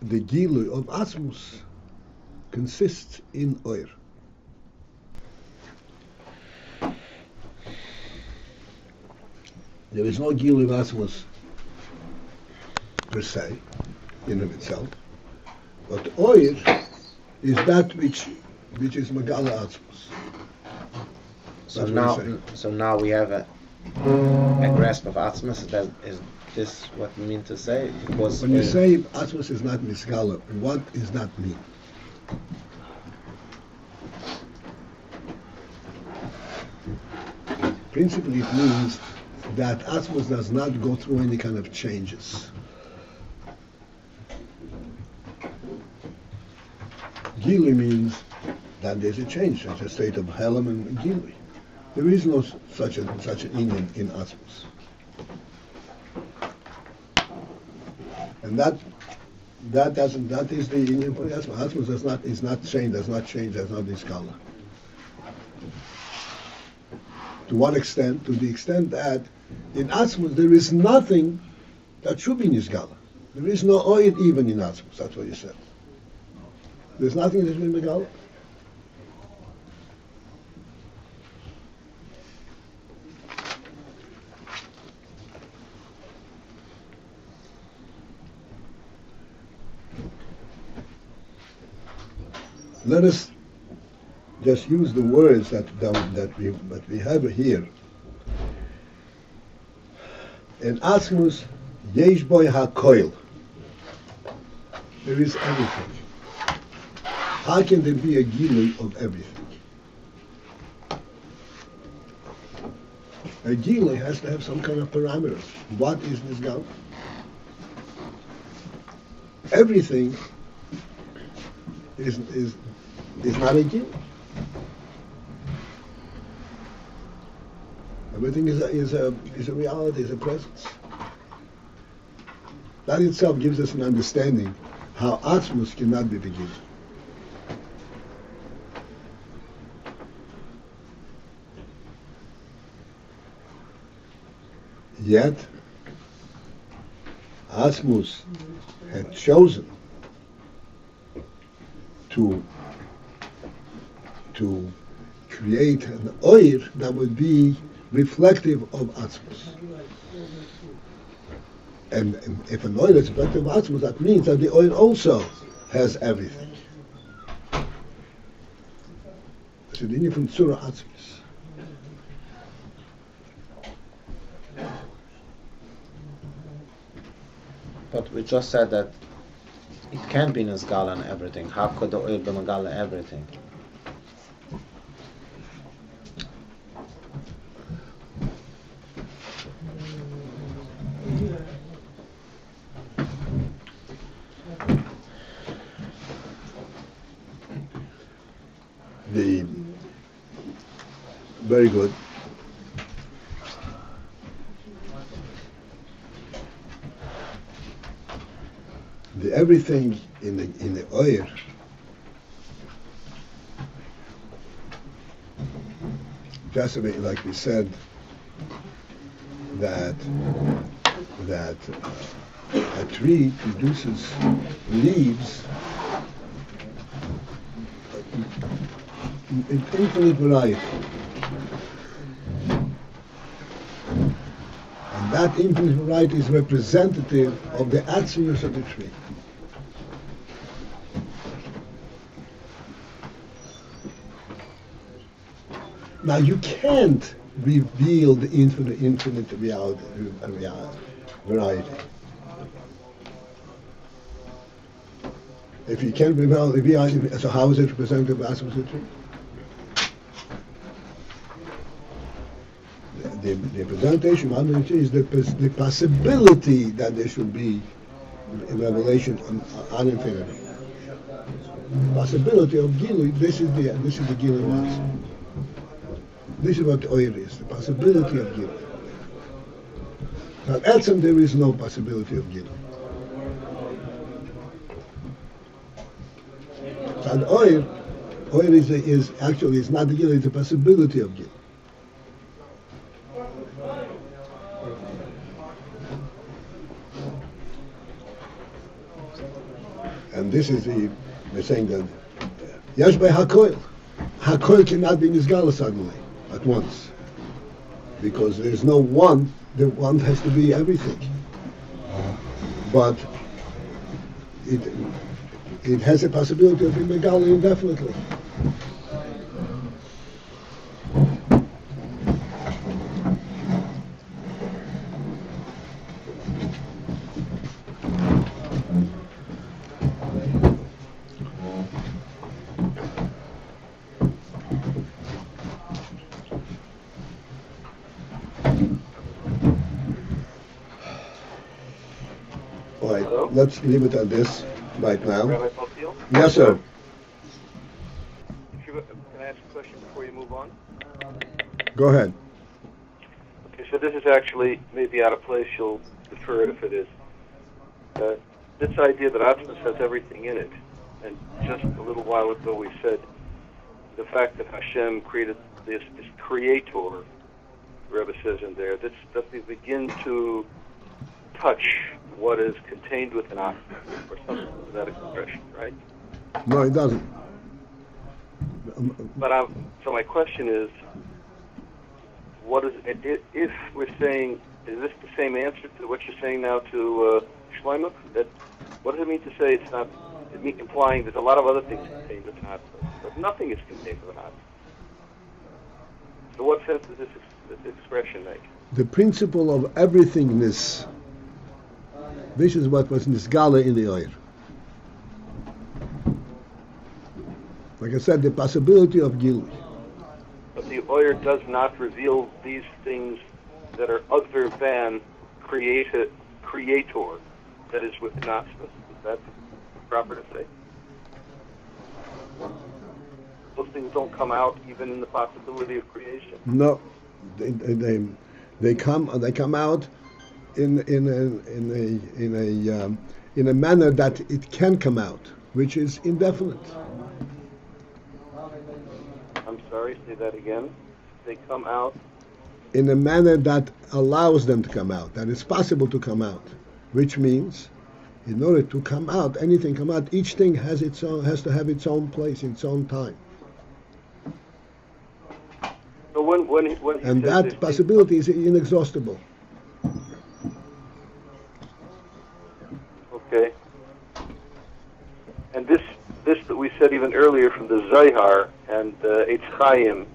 The Gilui of Atmos consists in Oir. There is no Gilui of Atmos per se, in of itself, but Oir is that which is Megala Atmos. So now we have a grasp of Atmos. Is this what you mean to say? Because when you say Atmos is not Misgala, what does that mean? Principally, it means that Atmos does not go through any kind of changes. Gili means that there's a change, there's a state of Helam and Gili. There is no such an Inyan in Atmos. And that is the Inyan for Atmos. Atmos is not change, does not be Skala. To what extent? To the extent that in Atmos there is nothing that should be Nizgala. There is no Oid even in Atmos, that's what you said. There's nothing that should be Nizgala. Let us just use the words that we have here. In Atmos, yesh boy hakoil. There is everything. How can there be a gilui of everything? A gilui has to have some kind of parameters. What is this gal? Everything is not a gilui. Everything is a reality, is a presence. That itself gives us an understanding how Atmos cannot be beginning. Yet, Atmos had chosen to create an oir that would be reflective of Atmos. And if an oil is reflective of Atmos, that means that the oil also has everything. So the from Tzura Atmos. But we just said that it can be Nizgala and everything. How could the oil be Nizgala everything? Very good. The everything in the oil just like we said that a tree produces leaves in infinite variety. And that infinite variety is representative of the attributes of the tree. Now you can't reveal the infinite variety. If you can't reveal the variety, so how is it representative of attributes of the tree? The representation of the tree is the possibility that there should be a revelation on infinity. Possibility of Gilui. This is the Gilui Mas. This is what the oil is, the possibility of Gilui. Now, at Etzem there is no possibility of Gilui. So the oil is actually not the Gilui, it's the possibility of Gilui. And this is we're saying that Yesh by Hakoil. Hakoil cannot be Nizgala suddenly, at once. Because there's no one, the one has to be everything. But it has a possibility of being Megala indefinitely. Let's leave it at this right now. Rabbi Paltiel? Yes, sir. Can I ask a question before you move on? Go ahead. Okay, so this is actually maybe out of place. You'll defer it if it is. This idea that Atmos has everything in it, and just a little while ago we said the fact that Hashem created this creator, the Rebbe says in there, that we begin to touch what is contained within Atmos, or something to that expression, right? No, it doesn't. But so my question is, what is if we're saying, is this the same answer to what you're saying now to Shlomo? That what does it mean to say it's not? It means implying there's a lot of other things contained within Atmos, but nothing is contained within Atmos. So what sense does this expression make? The principle of everythingness. This is what was Nisgala in the Oyer. Like I said, the possibility of Gilui. But the Oyer does not reveal these things that are other than creator that is within Atmos. Is that proper to say? Those things don't come out even in the possibility of creation. No, they come out in a manner that it can come out, which is indefinite. I'm sorry, say that again. They come out in a manner that allows them to come out, that it's possible to come out, which means, in order to come out, anything come out, each thing has to have its own place, its own time. So when and that possibility is inexhaustible. Okay. And this that we said even earlier from the Zohar and Eitz Chaim,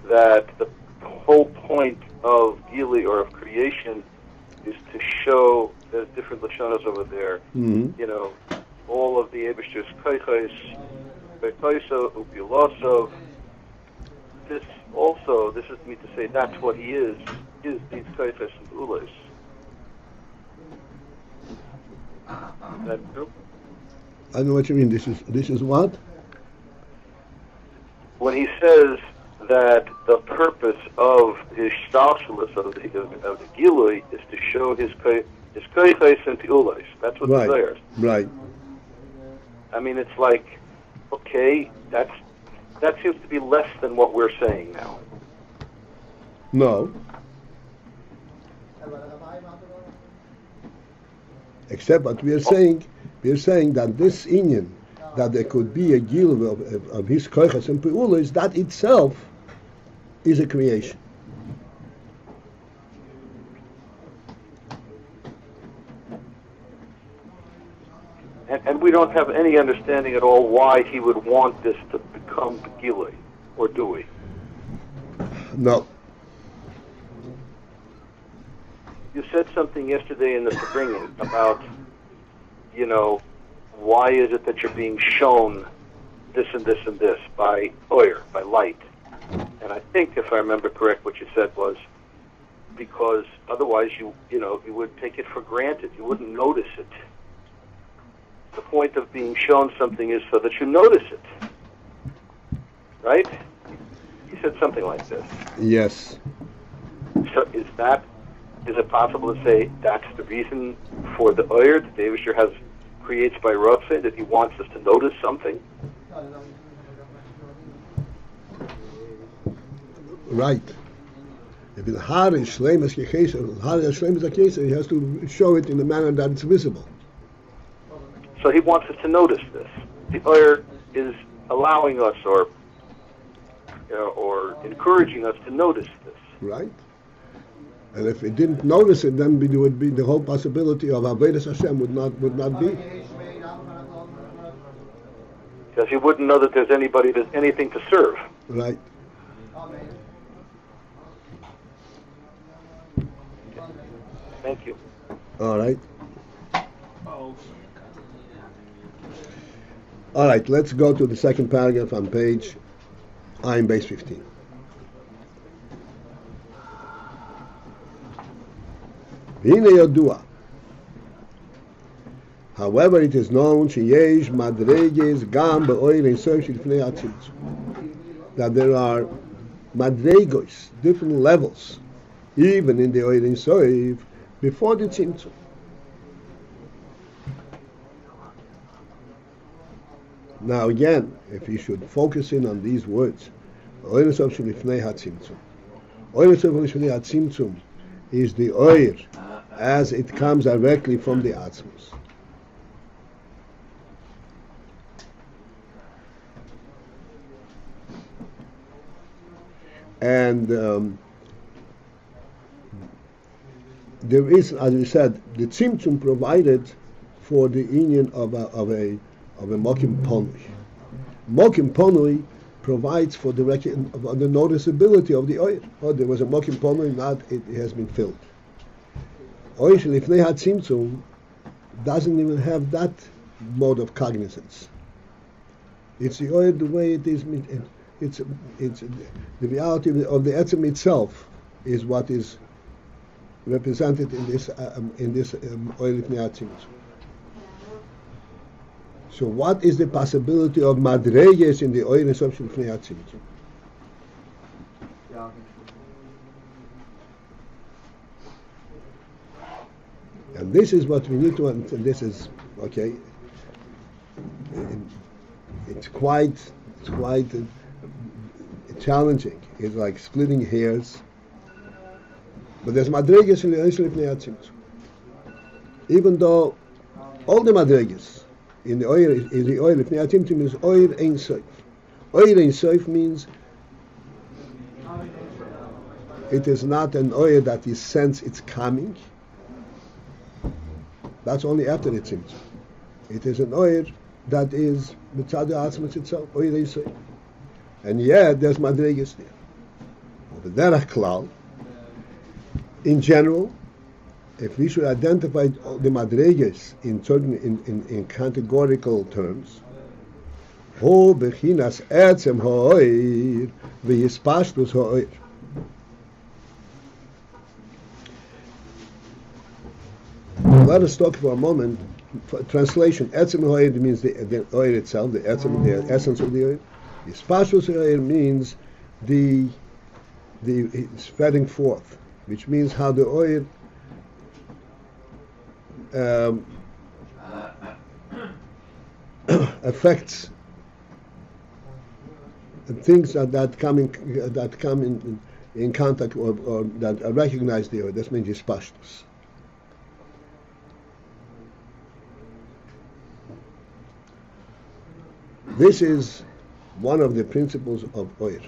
that the whole point of Gili or of creation is to show, there's different Lashonos over there, you know, all of the Eibishter's Koichos, Beitoso, Upilosov. This is me to say that's what he is these Koichos and Ulos. Is that true? I know what you mean. This is what? When he says that the purpose of his stalshalis of the Gilui is to show his koiches and tiulos. That's what right. the there is. Right. I mean, it's like, okay, that seems to be less than what we're saying now. No. Except what we are saying that this inyan, that there could be a gil of his koiches and peulos, that itself is a creation. And we don't have any understanding at all why he would want this to become Gilui, or do we? No. You said something yesterday in the Fabringen about, you know, why is it that you're being shown this and this and this by Oyer, by light? And I think, if I remember correct, what you said was because otherwise you would take it for granted. You wouldn't notice it. The point of being shown something is so that you notice it. Right? You said something like this. Yes. So is it possible to say that's the reason for the Oyer that the Eibishter creates by Rotze, that he wants us to notice something? Right. If the har is shleimus kecheser, har is shleimus kecheser, he has to show it in a manner that it's visible. So he wants us to notice this. The oyer is allowing us or encouraging us to notice this. Right? And if we didn't notice it, then there would be the whole possibility of Avodas Hashem would not be. Because he wouldn't know that there's anything to serve. Right. Thank you. All right. All right, let's go to the second paragraph on page AyinBase 15. Ve-hinay yodua. However, it is known sheyesh madreges gam be'oyer ein sof shelifnei hatzimtzum, that there are madregos, different levels, even in the oyer ein sof before the tzimtzum. Now again, if you should focus in on these words, oyer ein sof shelifnei hatzimtzum. Oyer ein sof shelifnei hatzimtzum is the oyer as it comes directly from the atzmos. And there is, as we said, the tzimtzum provided for the union of a mokim ponui. Mokim ponui provides for the noticeability of the oil. Oh, there was a mokim ponui, not it has been filled. Oil shelifnei hatzimtzum doesn't even have that mode of cognizance. It's the oil the way it is. It's the reality of the etzem itself is what is represented in this oil lifnei hatzimtzum. So, what is the possibility of madreges in the oil sof lifnei hatzimtzum? And this is what we need to understand. This is okay. It's quite challenging. It's like splitting hairs. But there's madreges in the oil lifnei hatzimtzum. Even though all the madreges in the oil lifnei hatzimtzum is oil ein sof. Oil ein sof means it is not an oil that you sense it's coming. That's only after the tzimtzum. It is an oil that is mitzad ha'atzmos itself, oil ein sof. And yet there's madreges there. B'derech klal, in general, if we should identify the madreges in categorical terms, ho bechinas etzem ha'oir v'yispashtus ha'oir. Let us talk for a moment. For translation, etzem ha'oir means the oil itself, the essence of the oil. Yispashtus ha'oir means the spreading forth, which means how the oil affects things that come in contact or that recognize the oil. That means yispashtus. This is one of the principles of oil.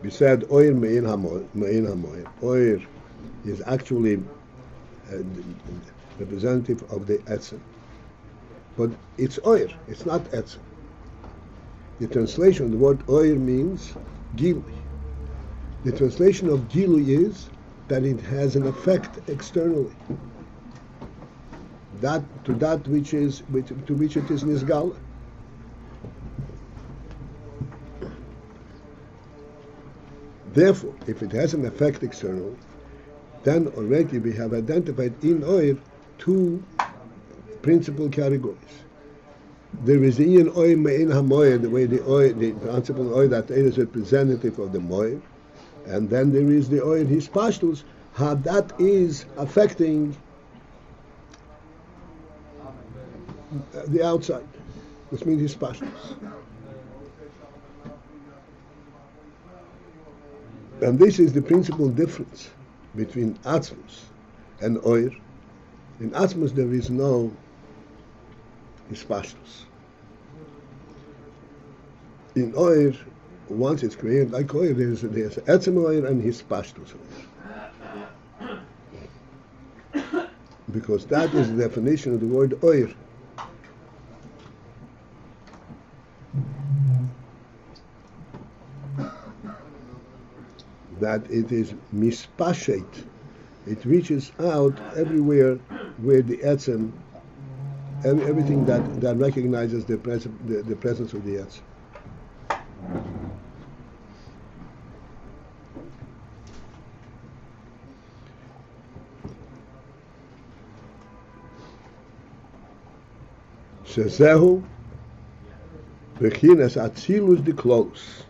We said oil me'in hamoyer. Oil is actually representative of the etzem. But it's oil, it's not etzem. The translation of the word oil means gilui. The translation of gilui is that it has an effect externally. To which it is nisgala. Therefore, if it has an effect externally, then already we have identified in oil two principal categories. There is in oil me'in hamoyer, the way the principal oil that is representative of the moyer, and then there is the oil hispashtus, how that is affecting the outside. This means his pashtus. And this is the principal difference between Atzmus and Oir. In Atzmus there is no hispashtus. In Oir, once it's created like Oir, there's Etzem Oir and hispashtus Oir. Because that is the definition of the word Oir. That it is mispashet. It reaches out everywhere where the etzem, everything that recognizes the presence of the etzem. Shezehu bechinas atzilus diklos.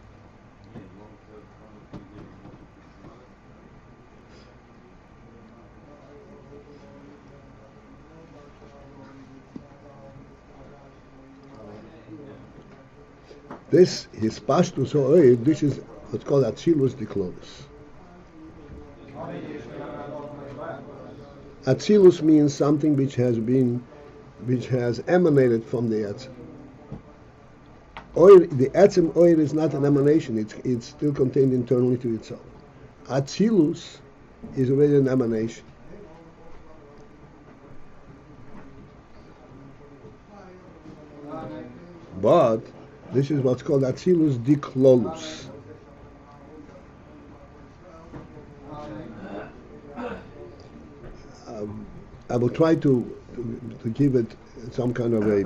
This his pashtus oir. This is what's called atzilus diklos. Atzilus means something which has emanated from the etzem. Oir, the etzem oir is not an emanation. It's still contained internally to itself. Atzilus is already an emanation. But this is what's called atzilus diklolus. I will try to give it some kind of a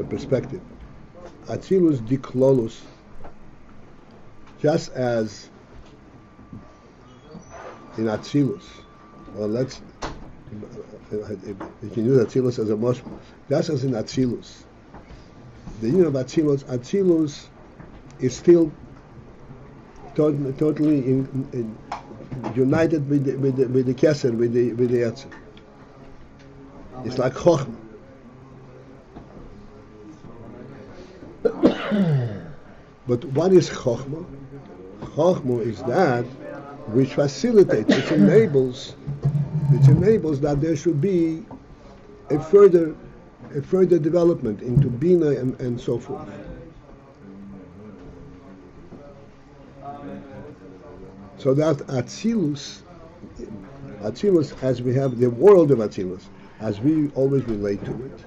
perspective. Atzilus diklolus, just as in Atzilus, well, you can use Atzilus as a mushroom, just as in Atzilus. The union of Atzilus is still totally united with the Keser, with the Etzem. It's like Chochmah. But what is Chochmah? Chochmah is that which facilitates, which enables that there should be a further development into Bina and so forth. So that Atzilus, as we have the world of Atzilus, as we always relate to it,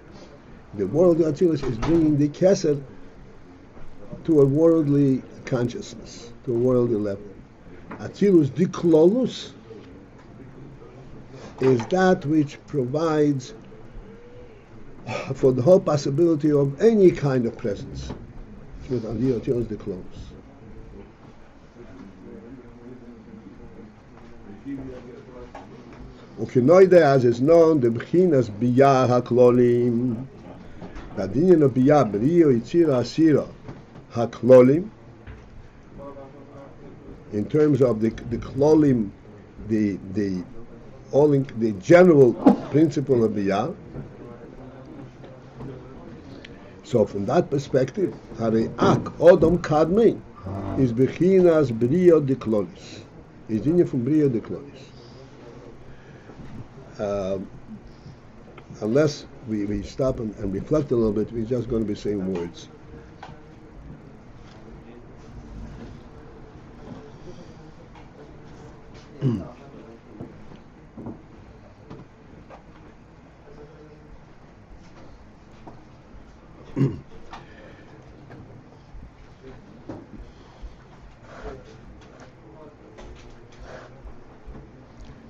the world of Atzilus is bringing the Keser to a worldly consciousness, to a worldly level. Atzilus diklolus is that which provides for the whole possibility of any kind of presence. With Atzilus diklolus. Ukinoide, as is known, the bechinas biyah haklolim, the dinyan of biyah brio yitzira asira haklolim, in terms of the klolim, the general principle of biyah. So from that perspective, Hare Ak Odom Kadmi is bechinas brio diklolis, is dinyan from brio diklolis. Unless we stop and reflect a little bit, we're just going to be saying words.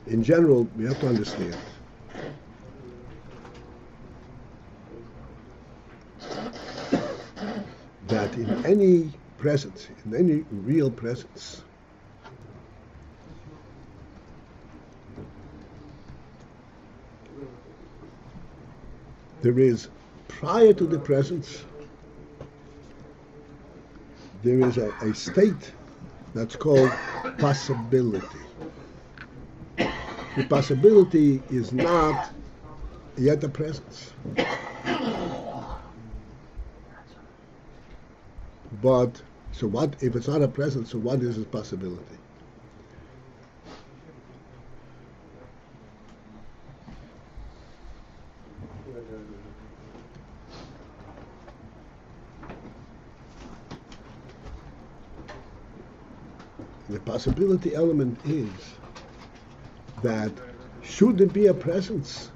In general, we have to understand that in any presence, in any real presence, there is, prior to the presence, there is a state that's called possibility. The possibility is not yet a presence. But so what if it's not a present? So what is its possibility? The possibility element is that should there be a presence,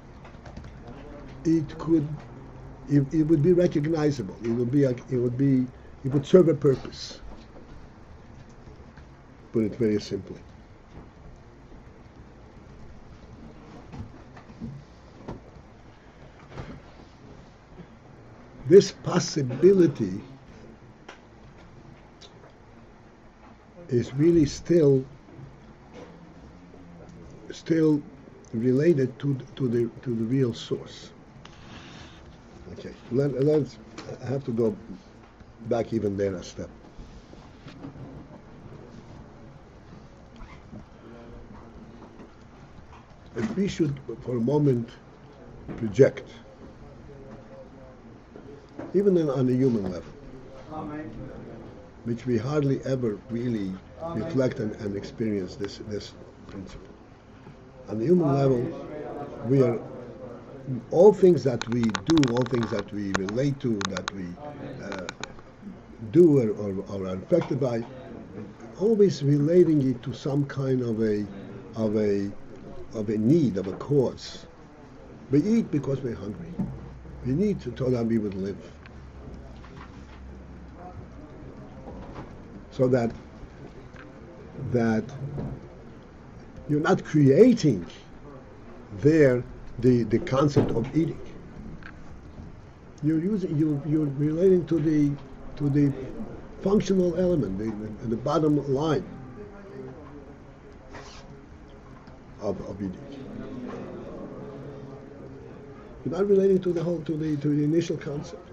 it would be recognizable. It would serve a purpose. Put it very simply. This possibility is really still related to the real source. Okay, let's. I have to go back even there a step. If we should, for a moment, project, even on a human level, which we hardly ever really reflect and experience this principle. On the human level, we are all things that we do, all things that we relate to, that we do or are affected by, always relating it to some kind of a need, of a cause. We eat because we're hungry. We need to so that we would live. So that you're not creating there the concept of eating. You're relating to the functional element, the bottom line of eating. You're not relating to the initial concept.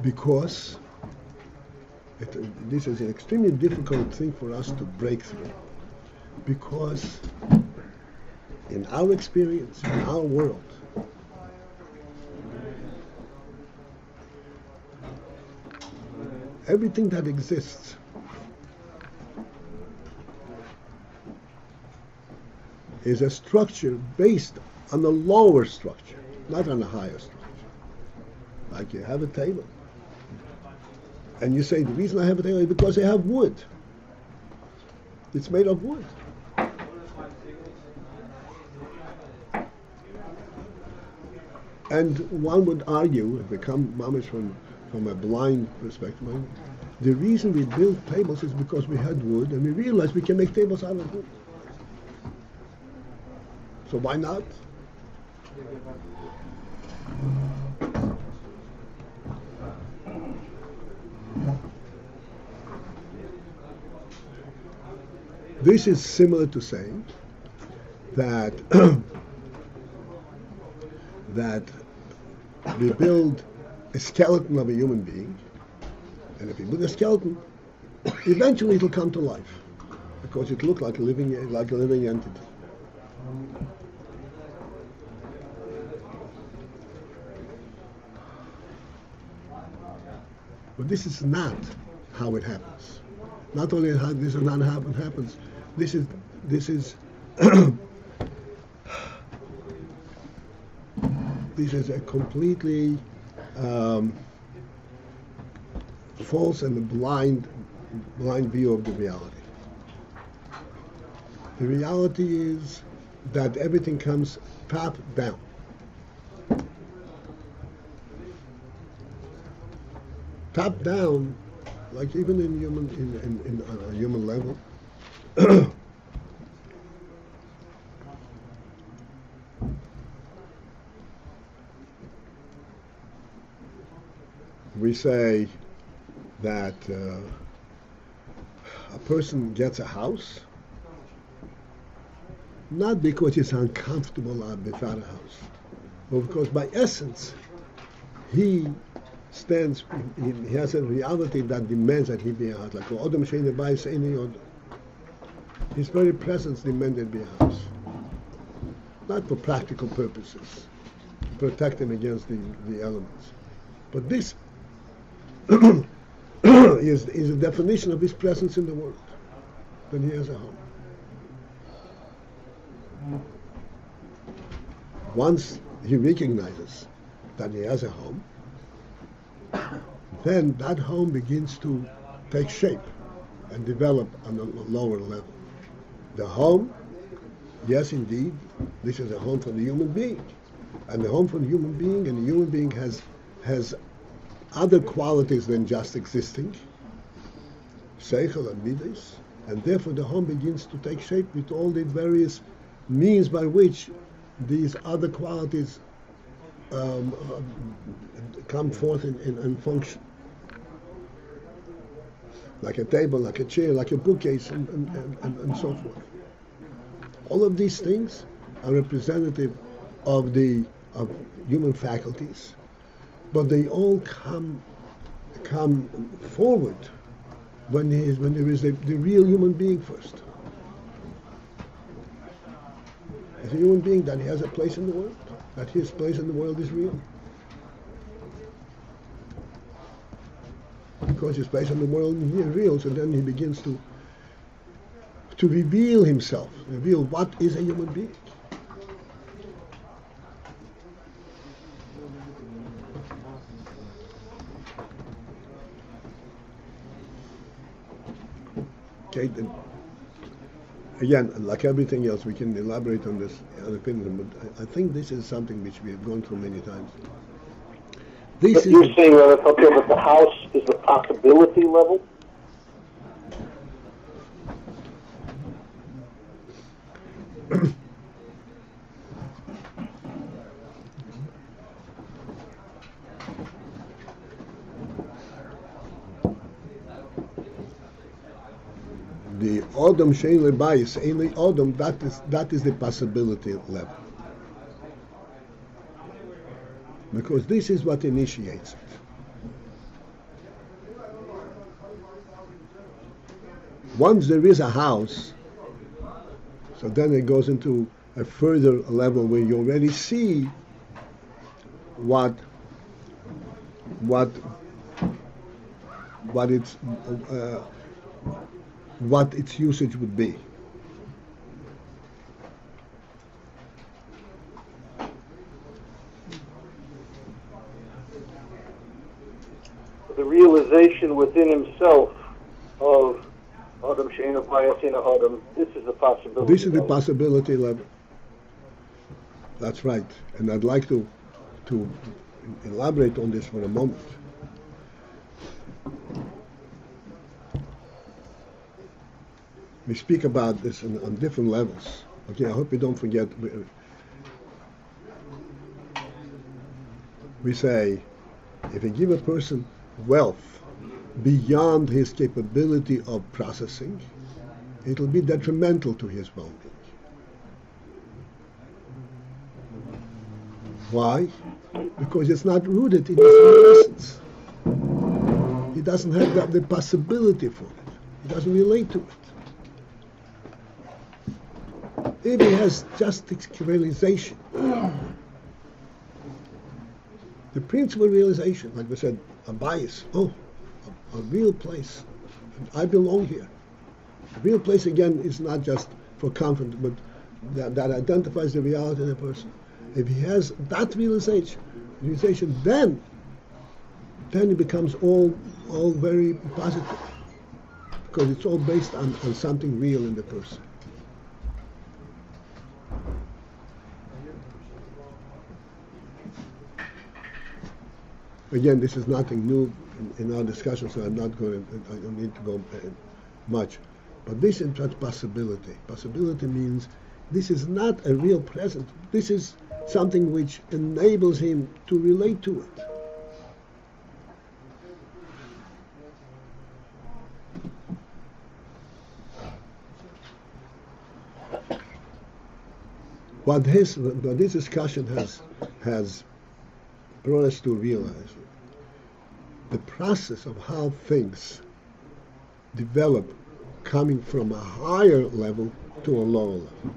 Because this is an extremely difficult thing for us to break through. Because in our experience, in our world, everything that exists is a structure based on a lower structure, not on a higher structure. Like you have a table. And you say, the reason I have a table is because I have wood. It's made of wood. And one would argue, if we come mamish from a blind perspective, the reason we built tables is because we had wood and we realized we can make tables out of wood. So why not? This is similar to saying that that we build a skeleton of a human being, and if we build a skeleton, eventually it will come to life because it looks like a living entity. But this is not how it happens. Not only how this is not how it happens. This is this is a completely false and blind view of the reality. The reality is that everything comes top down. Top down, like even in on a human level. We say that a person gets a house not because it's uncomfortable without a house, but because by essence he has a reality that demands that he be a house. Like Odom Shein Beis any other. His very presence demanded be a house. Not for practical purposes, protect him against the elements. But this is a definition of his presence in the world, that he has a home. Once he recognizes that he has a home, then that home begins to take shape and develop on a lower level. The home, yes indeed, this is a home for the human being. And the home for the human being, and the human being has other qualities than just existing, seichel and midas, and therefore the home begins to take shape with all the various means by which these other qualities come forth and function. Like a table, like a chair, like a bookcase, and so forth. All of these things are representative of human faculties, but they all come forward when there is the real human being first. As a human being, that he has a place in the world, that his place in the world is real. Because his place in the world is real, so then he begins to reveal himself, reveal what is a human being. Okay, then, again, like everything else, we can elaborate on this opinion, but I think this is something which we have gone through many times. But you're saying, Paltiel, that the house is the possibility level? The Odom Shein Beis, Ein Odom, that is the possibility level. Because this is what initiates it. Once there is a house, so then it goes into a further level where you already see what its usage would be. The realization within himself of Adam Sheina Bayasina Adam, this is the possibility. This is the possibility level. That's right. And I'd like to elaborate on this for a moment. We speak about this on different levels. Okay, I hope you don't forget. We say, if you give a person wealth beyond his capability of processing, it'll be detrimental to his well-being. Why? Because it's not rooted in his real essence. He doesn't have the possibility for it. He doesn't relate to it. If he has just realization, the principal realization, like we said, a bias, a real place, I belong here. A real place, again, is not just for comfort, but that identifies the reality of the person. If he has that realization, then it becomes all very positive, because it's all based on something real in the person. Again, this is nothing new in our discussion, so I don't need to go much. But this is just possibility. Possibility means this is not a real present. This is something which enables him to relate to it. What this discussion has brought us to realize the process of how things develop, coming from a higher level to a lower level.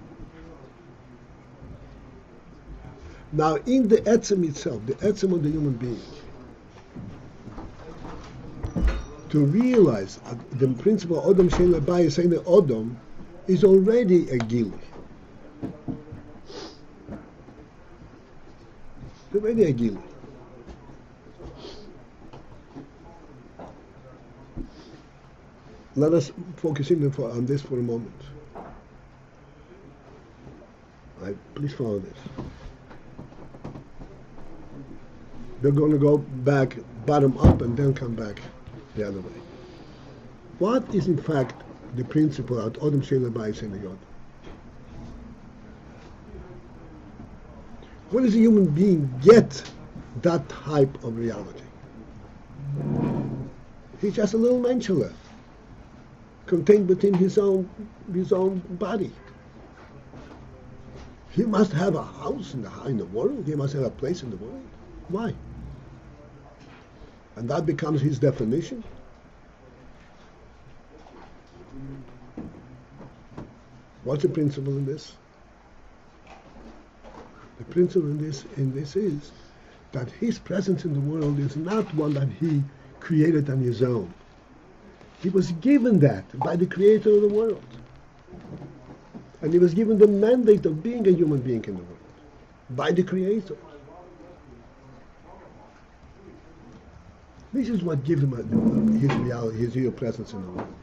Now, in the etzem itself, the etzem of the human being, to realize the principle of Odom Shein Lebayis, saying that Odom is already a Gili. It's already a Gili. Let us focus in on this for a moment. Please follow this. They're going to go back bottom up and then come back the other way. What is in fact the principle of Odom Shein Lebayis in the Yod? When does a human being get that type of reality? He's just a little menschele, contained within his own body. He must have a house in the world. He must have a place in the world. Why? And that becomes his definition. What's the principle in this? The principle in this is that his presence in the world is not one that he created on his own. He was given that by the creator of the world. And he was given the mandate of being a human being in the world by the creator. This is what gives him his reality, his real presence in the world.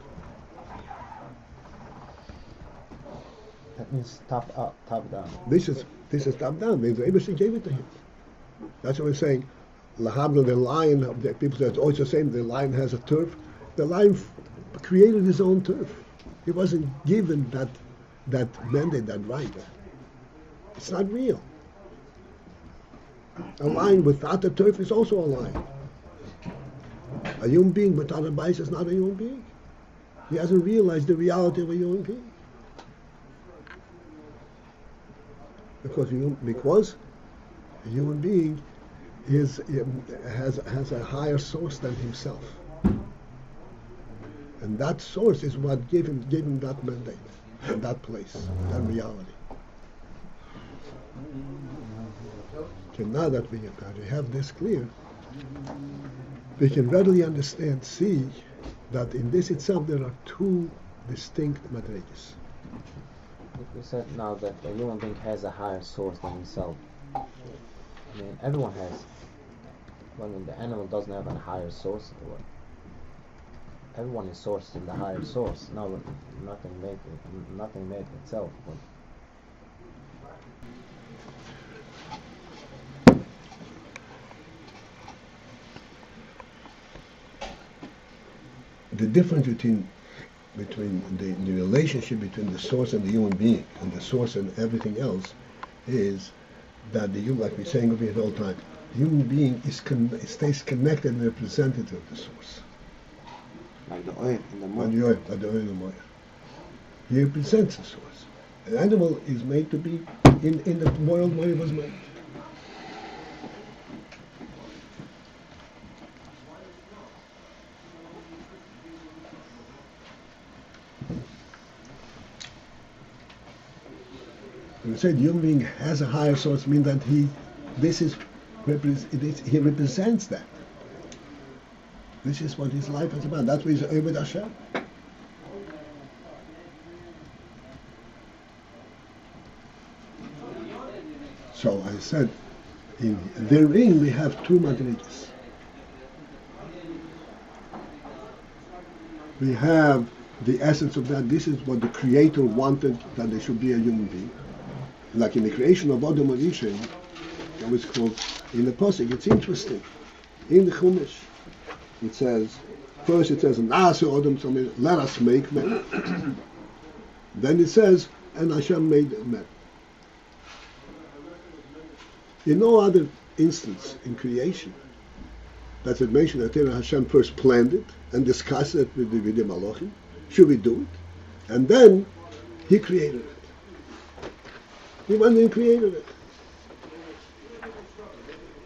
That means top up, top down. This is top down. The Eibusher gave it to him. That's what we're saying. Lahabla, the lion, the people say it's always the same. The lion has a turf. The lion created his own turf. He wasn't given that mandate, that right. It's not real. A lion without a turf is also a lion. A human being without a Beis is not a human being. He hasn't realized the reality of a human being. Because a human being has a higher source than himself. And that source is what gave him that mandate, and that place, that reality. Okay, now that we have this clear, we can readily understand, see, that in this itself there are two distinct madrigas. We said now that a human being has a higher source than himself. I mean, everyone has. I mean, the animal doesn't have a higher source in the world. Everyone is sourced in the higher source. No, nothing made itself. The difference between the relationship between the source and the human being and the source and everything else is that the human, like we're saying over here all the time, the human being stays connected and representative of the source. Like the oil in the moon. Like the oil in the moon. He represents the source. An animal is made to be in the world where it was made. When we say the human being has a higher source, means that he represents that. This is what his life is about. That's what he's with Hashem. So I said, therein we have two madrigas. We have the essence of that. This is what the Creator wanted, that there should be a human being. Like in the creation of Adam and Isha, that was called in the Pasuk. It's interesting. In the Chumash, it says, first it says, Na'aseh Adam, so let us make man. Then it says, and Hashem made man. In no other instance in creation does it mention that Hashem first planned it and discussed it with the Malachim. Should we do it? And then He created it. He went and created it.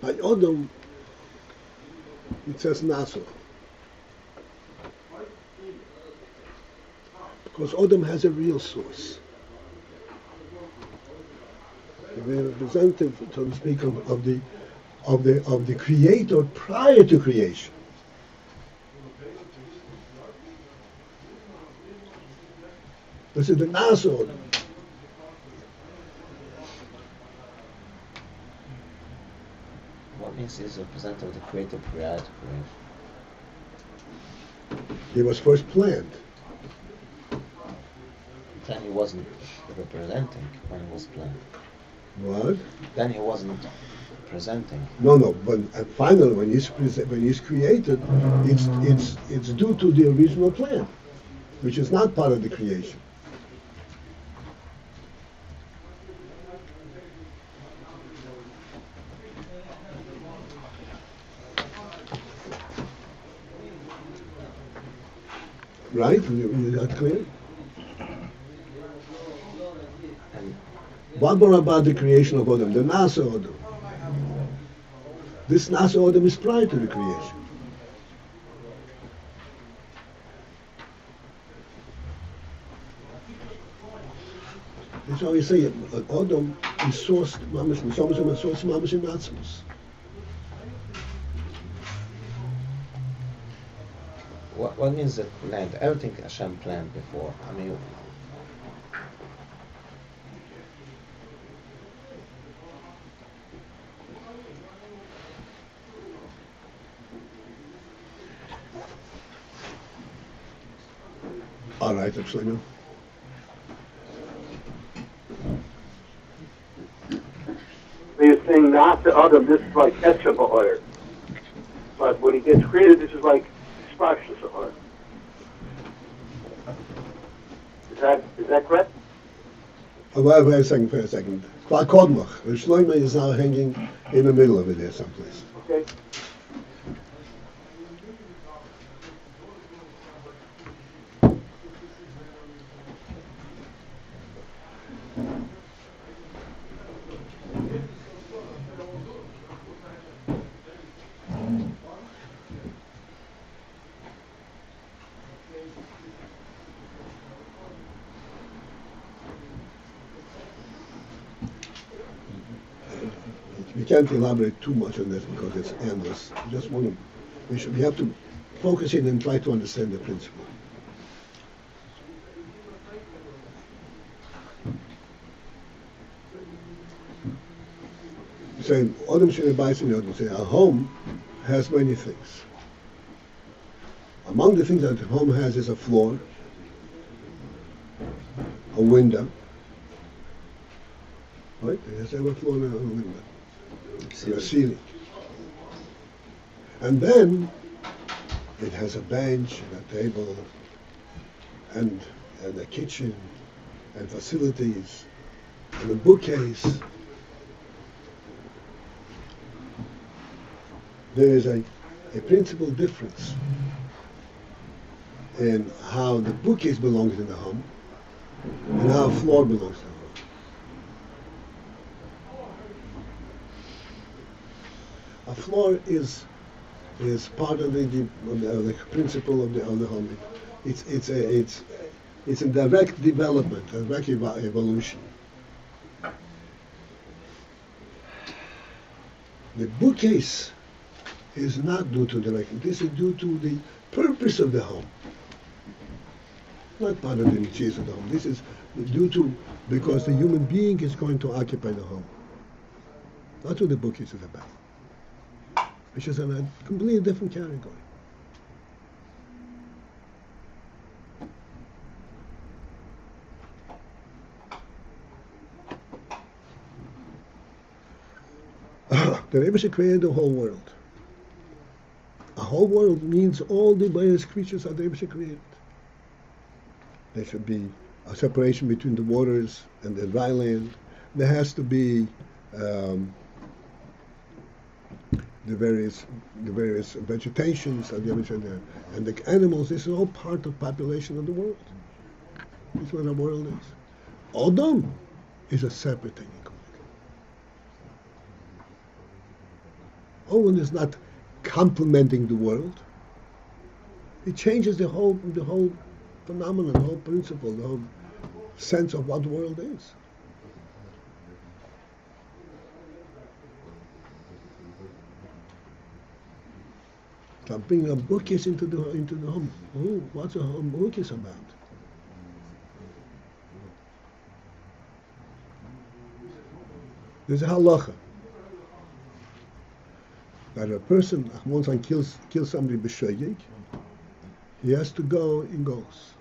By Adam, it says Na'aseh. Because Adam has a real source. We're representative, so to speak, of the Creator prior to creation. This is the Nasa order. What means he's a representative of the Creator prior to creation? He was first planned. Then he wasn't representing when he was planned. What? Then he wasn't presenting. No. But finally, when he's created, it's due to the original plan, which is not part of the creation. Right? Is that clear? What more about the creation of Adam? The Nasa Adam. This Nasa Adam is prior to the creation. That's why we say Adam is sourced, source mamash in Atzmos. What means it planned? Everything Hashem planned before. I mean, all right, Shlomo. You're saying not the other, this is like ketchup oil. But when he gets created, this is like sparkles oil. Is that correct? Wait a second. Shlomo is now hanging in the middle of it there someplace. Okay. We can't elaborate too much on this because it's endless. We have to focus in and try to understand the principle. Say, Adam should advise in Adam. Say, a home has many things. Among the things that a home has is a floor, a window. Right? It has a floor and a window. And a ceiling. And then it has a bench and a table and a kitchen and facilities and a bookcase. There is a principal difference in how the bookcase belongs in the home and how a floor belongs to the home. A floor is part of the principle of the home. It's a direct development, a direct evolution. The bookcase is not due to direct. This is due to the purpose of the home, not part of the niches of the home. This is due to because the human being is going to occupy the home. That's what the bookcase is about. Which is in a completely different category. The Rebbe created the whole world. A whole world means all the various creatures that the Rebbe created. There should be a separation between the waters and the dry land. There has to be the various vegetations that you mentioned there, and the animals. This is all part of population of the world. This is what the world is. Adam is a separate thing. Adam is not complementing the world. It changes the whole phenomenon, the whole principle, the whole sense of what the world is. So bringing a bookies into the home. Oh, what's a home bookies about? There's a halacha that a person once kills somebody b'shogeg, he has to go in golos.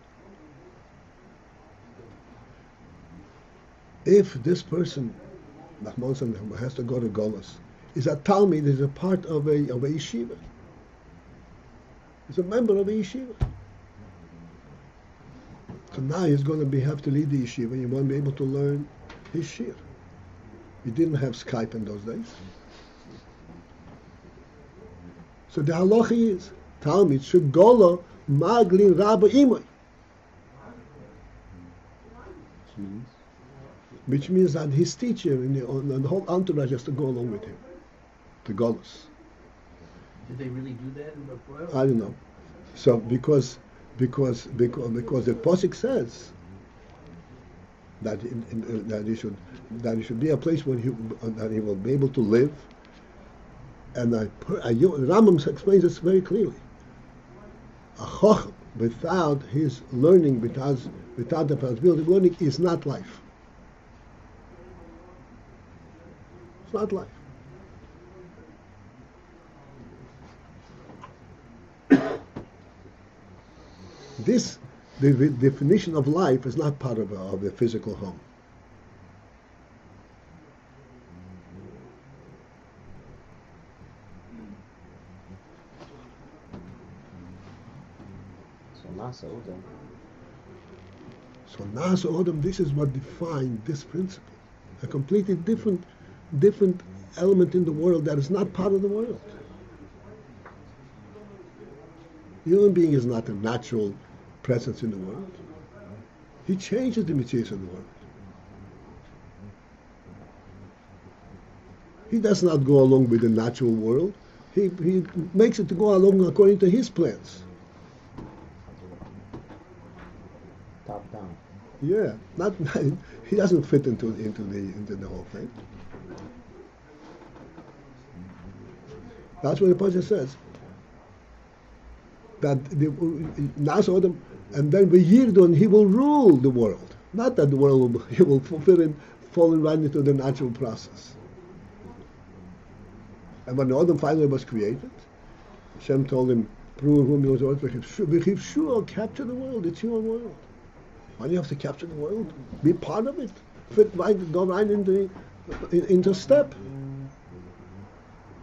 If this person has to go to golos, is a talmid, is a part of a yeshiva. He's a member of a yeshiva. So now he's going to have to lead the yeshiva. He won't be able to learn his shir. We didn't have Skype in those days. So the halacha is talmid should golo maglin rabba imoy, which means that his teacher and the whole entourage has to go along with him, the golos. Did they really do that in the Bible? I don't know. So because the Pasuk says that that he should be a place where that he will be able to live, and Rambam explains this very clearly. A chacham without his learning, without the possibility of learning, is not life. It's not life. The definition of life is not part of a physical home. So Nasa Odom, this is what defined this principle. A completely different element in the world that is not part of the world. Human being is not a natural presence in the world. He changes the mitzvahs of the world. He does not go along with the natural world. He makes it to go along according to his plans. Top down. Yeah, he doesn't fit into the whole thing. That's what the Pasuk says. That Nas Odom, and then V'yirdon, he will rule the world. Not that the world he will fall right into the natural process. And when the Odom finally was created, Hashem told him, "Prove whom you will capture the world. It's your world. Why do you have to capture the world? Be part of it. Fit right, go right into step."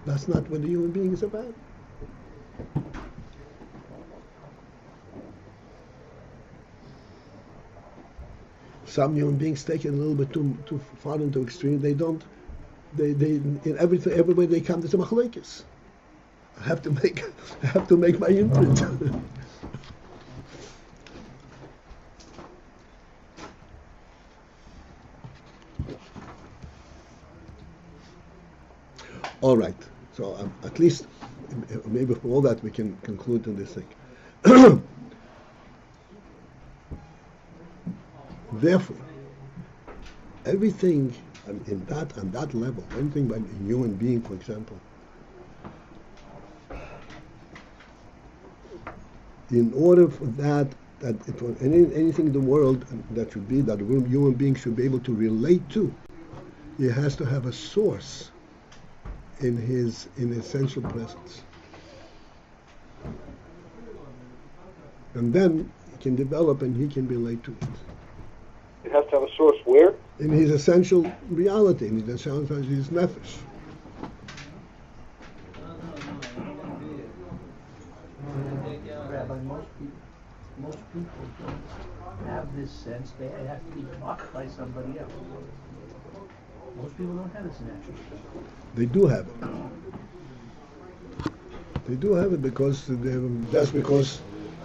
That's not what the human being is about. Some human beings take it a little bit too far into extreme. They don't. They in everywhere they come, there's a machlokes. I have to make my imprint. All right. So at least maybe for all that we can conclude on this thing. Therefore, everything on that level, anything by a human being, for example, in order for that it was anything in the world that a human being should be able to relate to, he has to have a source in his essential presence, and then he can develop and he can relate to it. It has to have a source where? In his essential reality, in his nefesh. Rabbi, most people don't have this sense. They have to be taught by somebody else. Most people don't have this natural sense. They do have it. They do have it because that's because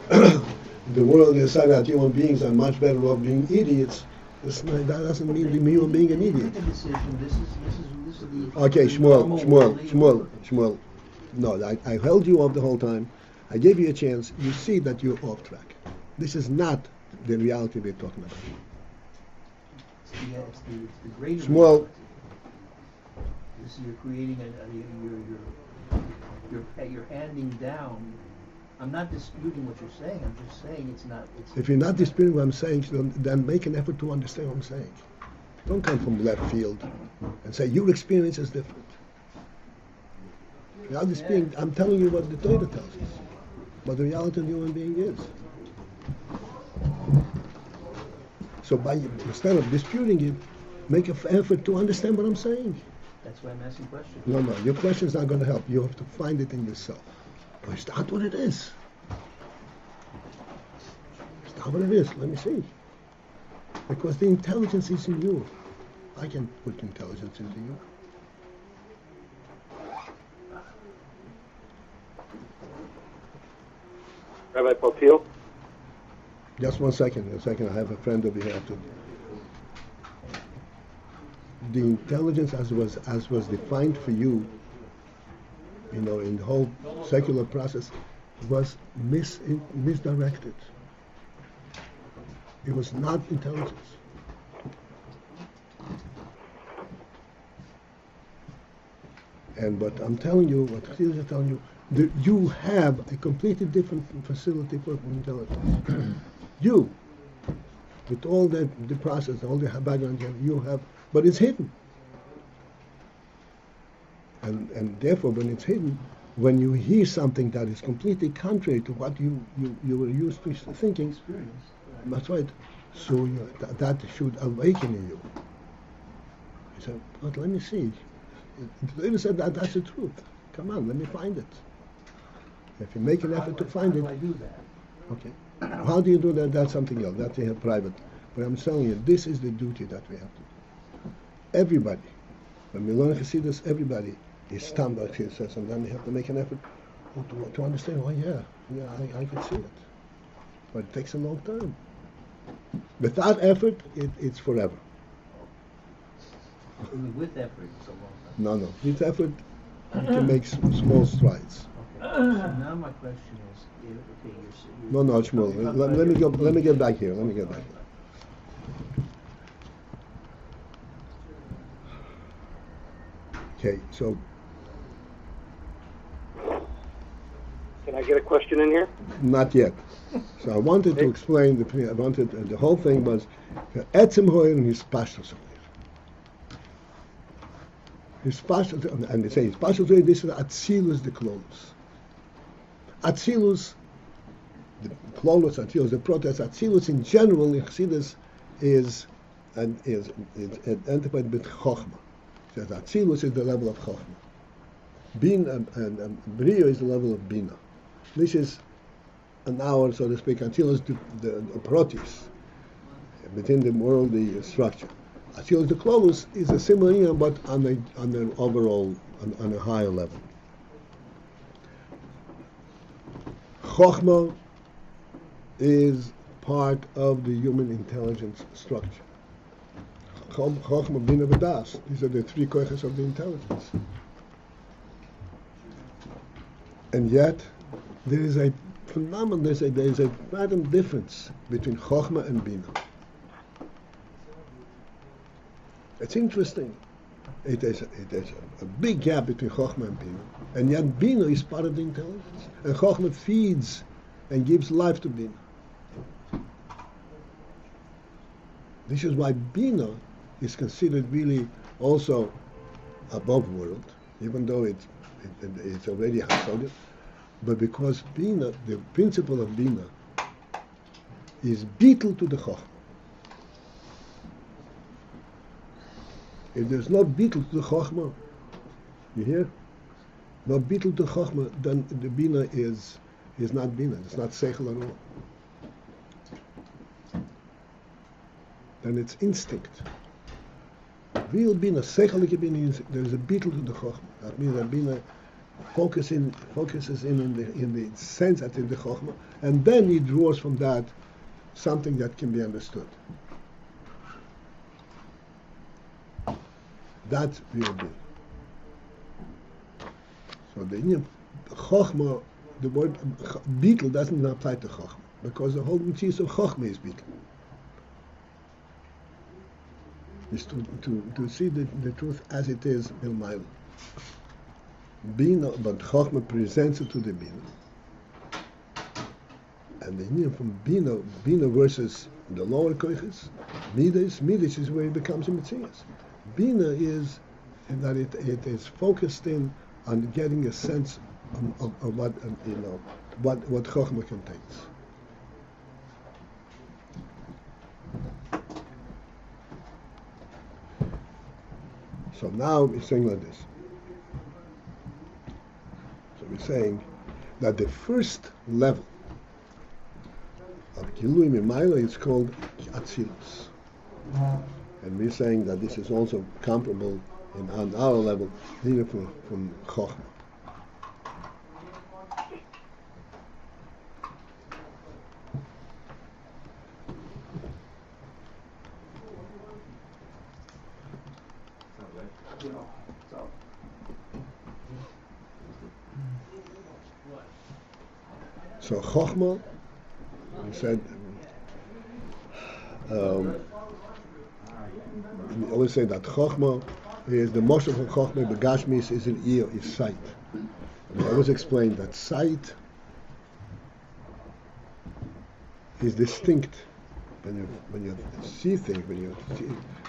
the world decided that human beings are much better off being idiots. That doesn't mean the human being an idiot. This is the Okay, Shmuel. No, I held you up the whole time. I gave you a chance. You see that you're off track. This is not the reality we're talking about. It's the greater Shmuel. reality. This is you're creating you're handing down. I'm not disputing what you're saying. I'm just saying it's not. If you're not disputing what I'm saying, then make an effort to understand what I'm saying. Don't come from left field and say your experience is different. You're not disputing. I'm telling you what the Torah tells us, what the reality of the human being is. So instead of disputing it, make an effort to understand what I'm saying. That's why I'm asking questions. No, your question is not going to help. You have to find it in yourself. Or it's not what it is. It's not what it is. Let me see. Because the intelligence is in you. I can put intelligence into you. Rabbi Paltiel? Just one second. I have a friend over here. The intelligence as was defined for you, in the whole secular process, was misdirected. It was not intelligence. But I'm telling you, what Chassidus is telling you, you have a completely different facility for intelligence. You, with all the process, all the background you have, but it's hidden. And therefore, when it's hidden, when you hear something that is completely contrary to what you were used to thinking, that's right. So that should awaken in you. He said, but let me see. They said that's the truth. Come on, let me find it. If you make an effort to find it, How do I do that? okay. How do you do that? That's something else. That's private. But I'm telling you, this is the duty that we have to do. Everybody, when we learn Chassidus, everybody is stunned by Chassidus, and then we have to make an effort to understand. Oh yeah, I can see it. But it takes a long time. Without effort, it's forever. With effort, it's a long time. No. With effort, you can make small strides. Okay. So now my question is, okay, No, Shmuel. Let me get back here. Okay, so Can I get a question in here? not yet. So I wanted to explain the whole thing was etzem hoyer and his pashtus hoyer. His pashtus, and they say his pashtus hoyer. This is atzilus the klolus. Atzilus, the klolus atzilus, the protest atzilus in general in Chassidus is identified with chokhmah. Says atzilus is the level of chokhmah. Bina and bria is the level of bina. This is an hour, so to speak, Atzilus the protis within the worldly structure. Atzilus the klolus is a similar union, but on an overall on a higher level. Chokhmah is part of the human intelligence structure. Chokhmah, Bina, V'das. These are the three koiches of the intelligence. And yet, there is a phenomenon. There is a random difference between Chokhmah and Bina. It's interesting. It is a big gap between Chokhmah and Bina, and yet Bina is part of the intelligence, and Chokhmah feeds and gives life to Bina. This is why Bina is considered really also above world, even though it's already Hasodim, but because Bina, the principle of Bina, is beetle to the Chokhmah. If there's no beetle to the Chokhmah, you hear? No beetle to the Chokhmah, then the Bina is not Bina, it's not Seichel at all. Then it's instinct. Real Bina, Seichel Bina, there is a beetle to the Chokhmah. That means that Bina focuses in the sense that in the Chokhmah, and then he draws from that something that can be understood. That's real Bina. So the Chokhmah, the word beetle doesn't apply to Chokhmah, because the whole mitzvah of Chokhmah is beetle. Is to see the truth as it is, Milmayl. Bina, but Chochmah presents it to the Bina. And the union from Bina versus the lower koiches, Midas is where it becomes a Metzias. Bina is that it is focused in on getting a sense of what what Chochmah contains. So now we're saying like this. So we're saying that the first level of Gilui Mimayla is called Atzilus. And we're saying that this is also comparable on our level, even from Chochmah. So Chochmah, we said, we always say that Chochmah is the most of Chochmah, Begashmis is an ear, is sight. And we always explain that sight is distinct. When you see things,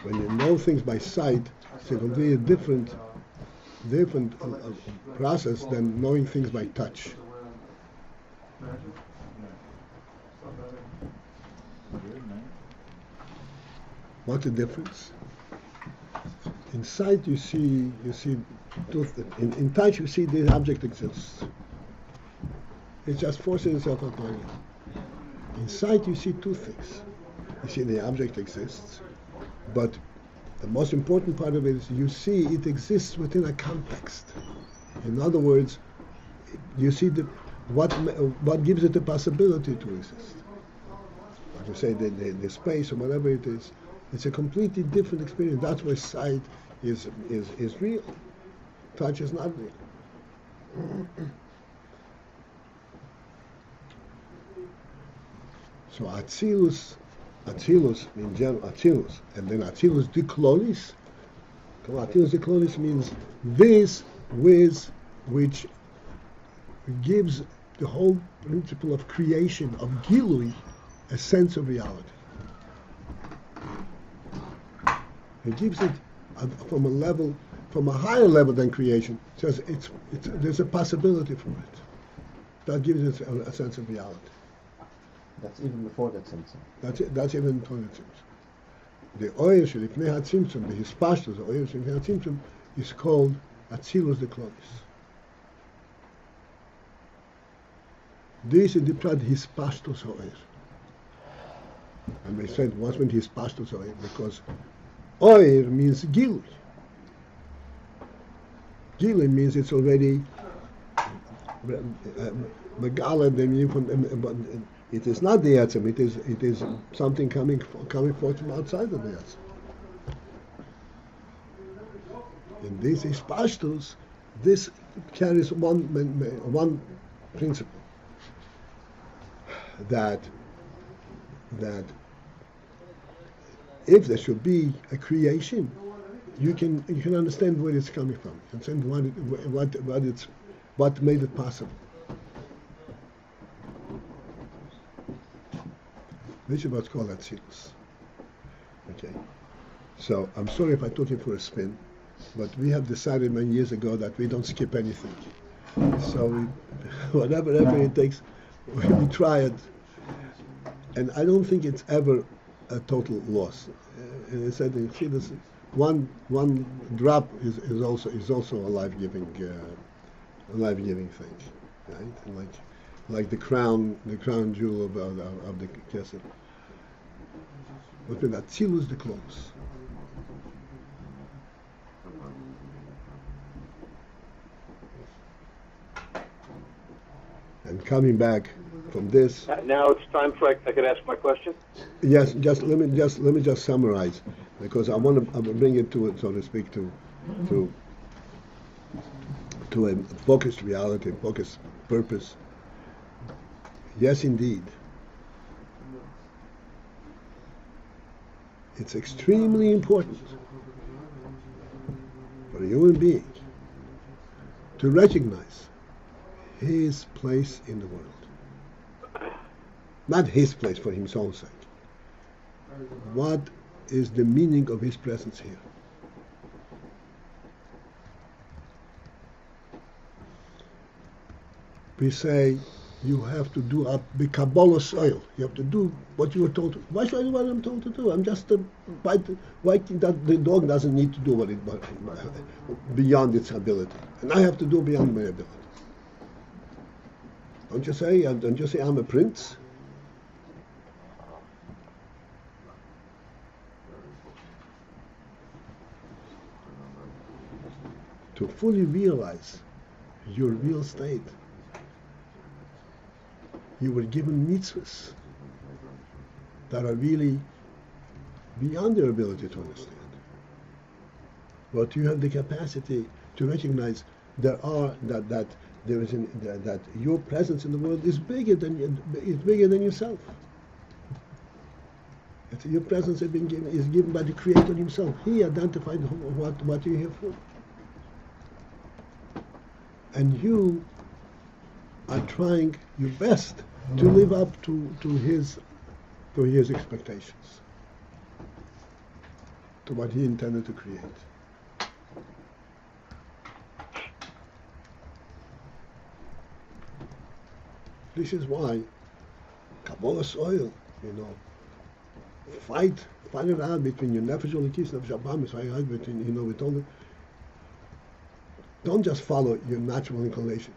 when you know things by sight, it's a completely different process than knowing things by touch. What's the difference? In sight you see two things. In touch you see the object exists. It just forces itself upon you. In sight you see two things. You see the object exists, but the most important part of it is you see it exists within a context. In other words, you see what gives it the possibility to exist. Like you say, the space or whatever it is, it's a completely different experience. That's why sight is real. Touch is not real. So Atzilus in general, Atzilus, and then Atzilus Diklonis. Atzilus Diklonis means this with which gives the whole principle of creation, of Gilui, a sense of reality. It gives it from a higher level than creation. Says there's a possibility for it. That gives it a sense of reality. That's even before the tzimtzum. That's even before the tzimtzum. The oyer shelifnei hatzimtzum, the hispashtus, the oyer shelifnei hatzimtzum, is called Atzilus Diklonis. This is the prat hispashtus oyer. And we said, what's when hispashtus oyer? Because oyer means gilui. Gilui means it's already it is not the Yatzim, it is something coming forth from outside of the Yatzim. In this Hispashtus, this carries one principle, that if there should be a creation, you can understand where it's coming from, understand what made it possible. This is what's called Atzilus. Okay. So I'm sorry if I took it for a spin, but we have decided many years ago that we don't skip anything. So whatever it takes, we try it. And I don't think it's ever a total loss. And I said in Chassidus, one drop is also a life-giving thing, right? And like the crown jewel of the Kislev. But with Atzilus Diklonis. And coming back from this. Now it's time for I could ask my question. Yes, let me just summarize, because I want to bring it to, so to speak, to a focused reality, focused purpose. Yes, indeed. It's extremely important for a human being to recognize his place in the world. Not his place for his own sake. What is the meaning of his presence here? We say you have to do up the Kabbalah soil. You have to do what you were told to. Why should I do what I'm told to do? I'm just why that the dog doesn't need to do what it beyond its ability, and I have to do beyond my ability. Don't you say I'm a prince? To fully realize your real state, you were given mitzvahs that are really beyond your ability to understand. But you have the capacity to recognize that your presence in the world is bigger than yourself. Your presence is given by the Creator Himself. He identified what you're here for. And you are trying your best to live up to his expectations, to what he intended to create. This is why Kabbalah soil, fight it out between your nefesh elikis, nefesh abamis, fight it out between, with all the. Don't just follow your natural inclination.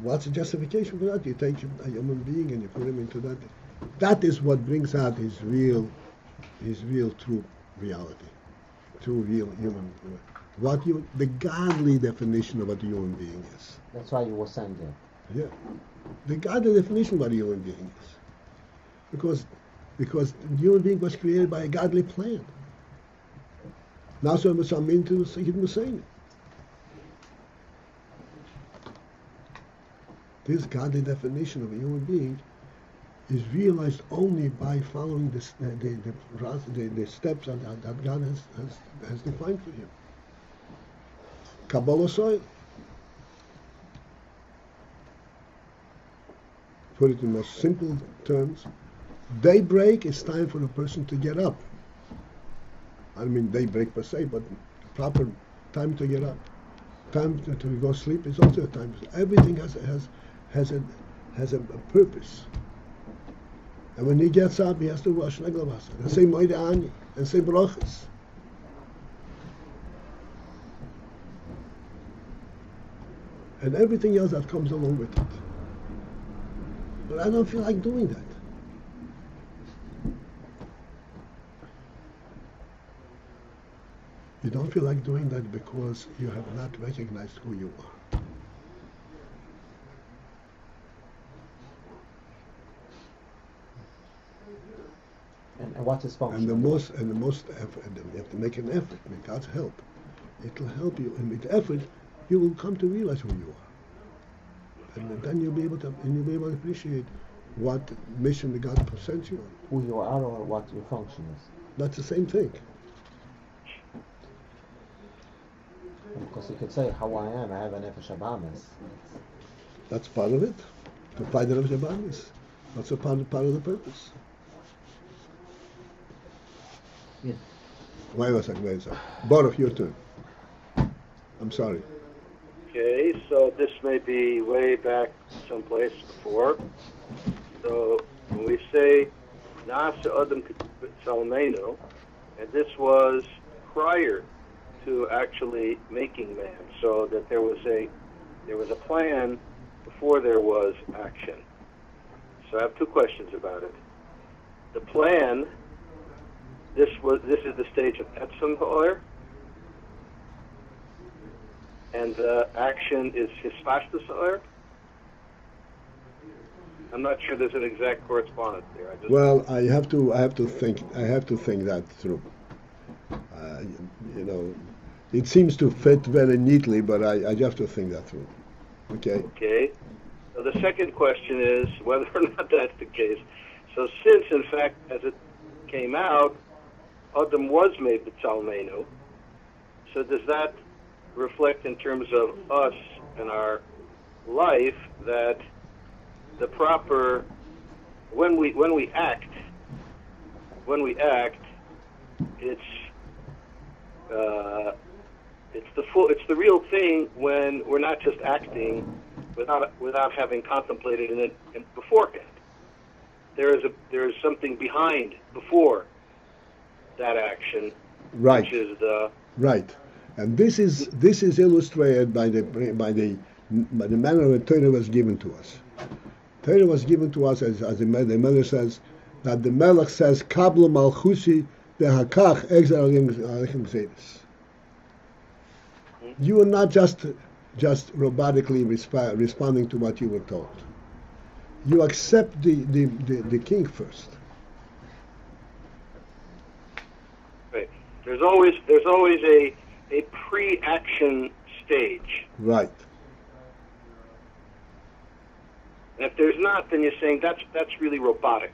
What's the justification for that? You take a human being and you put him into that. That is what brings out his real true reality, true real human. The godly definition of what a human being is. That's why you were sent there. Yeah, the godly definition of what a human being is, because the human being was created by a godly plan. Now, so I'm into saying this godly definition of a human being is realized only by following the steps that God has defined for him. Kabbalah soil. Put it in most simple terms. Daybreak is time for a person to get up. I mean daybreak per se, but proper time to get up. Time to go sleep is also a time. Everything has a purpose. And when he gets up, he has to wash neglavasa and say moide ani and say brachas. And everything else that comes along with it. But I don't feel like doing that. You don't feel like doing that because you have not recognized who you are. And what is function? And the most effort, and you have to make an effort with God's help. It'll help you, and with effort, you will come to realize who you are, and then you'll be able to appreciate what mission that God sent you on. Who you are or what your function is. That's the same thing. Because you could say how I am. I have an nefesh abamis. That's part of it. To fight the nefesh abamis. That's a part of the purpose. Yeah. Wait a second. Baruch, your turn. I'm sorry. Okay, so this may be way back someplace before. So when we say Nasa Adam Salmenu, and this was prior to actually making man, so that there was a plan before there was action. So I have two questions about it. The plan, this is the stage of Etzem Ha'or, and the action is Hispashtus Ha'or. I'm not sure there's an exact correspondence there. I have to think that through. It seems to fit very neatly, but I have to think that through. Okay. Okay. So the second question is whether or not that's the case. So since, in fact, as it came out, Adam was made B'Tzalmenu, so does that reflect in terms of us and our life that the proper when we act it's the real thing when we're not just acting without having contemplated it beforehand. There is something behind before that action, Right. which is the Right, and this is illustrated by the manner the Torah was given to us. Torah was given to us as the mother says that the Melech says Kablu Malchusi behakach exer alechem gzelis. You are not just robotically responding to what you were told. You accept the king first. right. There's always a pre-action stage. Right. And if there's not, then you're saying that's really robotic.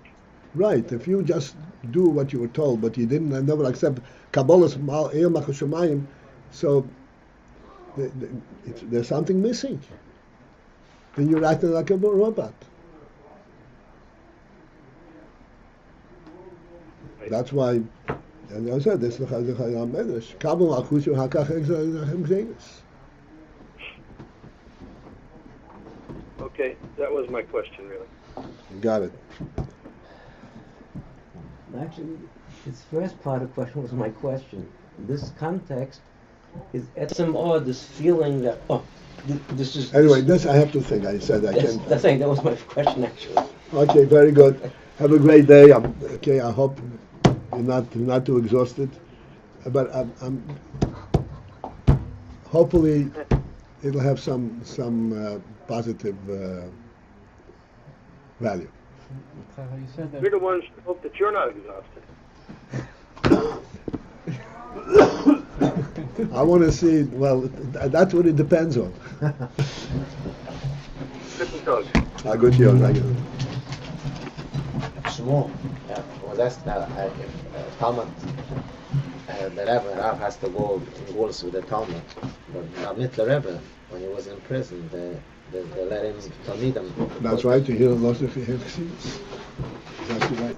Right. If you just do what you were told, but you didn't and never accept Kabbalah's Shemayim, so there's something missing. Then you're acting like a robot. Right. That's why, and I said this. Kabbalah Achushu Hakach Exelis. Okay, that was my question, really. Got it. Actually, its first part of the question was my question. This context is etzem or this feeling that this is. Anyway, this I have to think. I said I can't. That was my question actually. Okay, very good. Have a great day. Okay, I hope you're not too exhausted, but I'm hopefully it'll have some positive value. We're the ones who hope that you're not exhausted. I want to see. Well, that's what it depends on. Good talk. Good deal. Thank you. Shmuel, was asked Talmud, the Rav has to go in wars with the Talmud. But Mittler Rebbe, when he was in prison, they let him Talmidim. That's right. You hear a lot of Chassidus. That's right.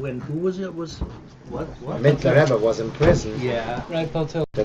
When who was it? Was what? Mittler Rebbe was in prison. Yeah. Right, Paltiel. Yeah.